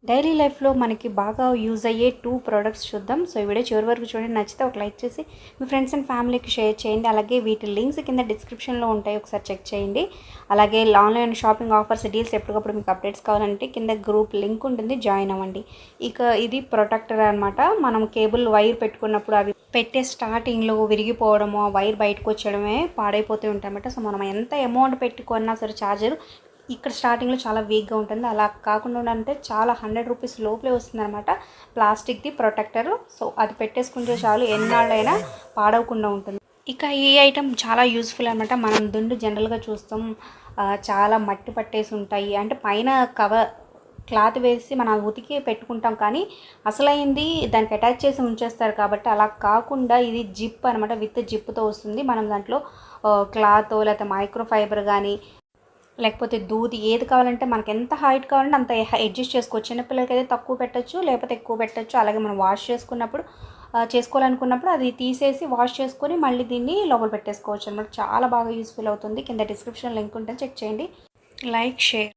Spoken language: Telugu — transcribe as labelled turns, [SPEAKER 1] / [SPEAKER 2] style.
[SPEAKER 1] డైలీ లైఫ్లో మనకి బాగా యూజ్ అయ్యే 2 ప్రొడక్ట్స్ చూద్దాం. సో ఈ వీడియో చివరి వరకు చూడండి. నచ్చితే ఒక లైక్ చేసి మీ ఫ్రెండ్స్ అండ్ ఫ్యామిలీకి షేర్ చేయండి. అలాగే వీటి లింక్స్ కింద డిస్క్రిప్షన్లో ఉంటాయి, ఒకసారి చెక్ చేయండి. అలాగే ఆన్లైన్ షాపింగ్ ఆఫర్స్ డీల్స్ ఎప్పటికప్పుడు మీకు అప్డేట్స్ కావాలంటే కింద గ్రూప్ లింక్ ఉంటుంది, జాయిన్ అవ్వండి. ఇక ఇది ప్రొటెక్టర్ అనమాట. మనం కేబుల్ వైర్ పెట్టుకున్నప్పుడు అవి పెట్టే స్టార్టింగ్లో విరిగిపోవడము, ఆ వైర్ బయటకు వచ్చేయడమే పాడైపోతూ ఉంటాయి అన్నమాట. సో మనం ఎంత అమౌంట్ పెట్టుకున్నా సరే ఛార్జర్ ఇక్కడ స్టార్టింగ్లో చాలా వీక్గా ఉంటుంది. అలా కాకుండా అంటే చాలా 100 రూపీస్ లోపలే వస్తుందన్నమాట ప్లాస్టిక్ది ప్రొటెక్టర్. సో అది పెట్టేసుకుంటే చాలు, ఎన్నాళ్ళైనా పాడవకుండా ఉంటుంది. ఇక ఈ ఐటెం చాలా యూస్ఫుల్ అనమాట. మనం దుండు జనరల్గా చూస్తాం, చాలా మట్టి పట్టేసి ఉంటాయి. అంటే పైన కవర్ క్లాత్ వేసి మనం ఉతికి పెట్టుకుంటాం, కానీ అసలైంది దానికి అటాచ్ చేసి ఉంచేస్తారు. కాబట్టి అలా కాకుండా ఇది జిప్ అనమాట, విత్ జిప్తో వస్తుంది. మనం దాంట్లో క్లాత్ లేకపోతే మైక్రో ఫైబర్ కానీ లేకపోతే దూది ఏది కావాలంటే మనకి ఎంత హైట్ కావాలంటే అంత అడ్జస్ట్ చేసుకోవచ్చు. చిన్నపిల్లలకి అయితే తక్కువ పెట్టచ్చు, లేకపోతే ఎక్కువ పెట్టచ్చు. అలాగే మనం వాష్ చేసుకున్నప్పుడు చేసుకోవాలనుకున్నప్పుడు అది తీసేసి వాష్ చేసుకొని మళ్ళీ దీన్ని లోపల పెట్టేసుకోవచ్చు అనమాట. చాలా బాగా యూస్ఫుల్ అవుతుంది. కింద డిస్క్రిప్షన్ లింక్ ఉంటుంది, చెక్ చేయండి. Like, share.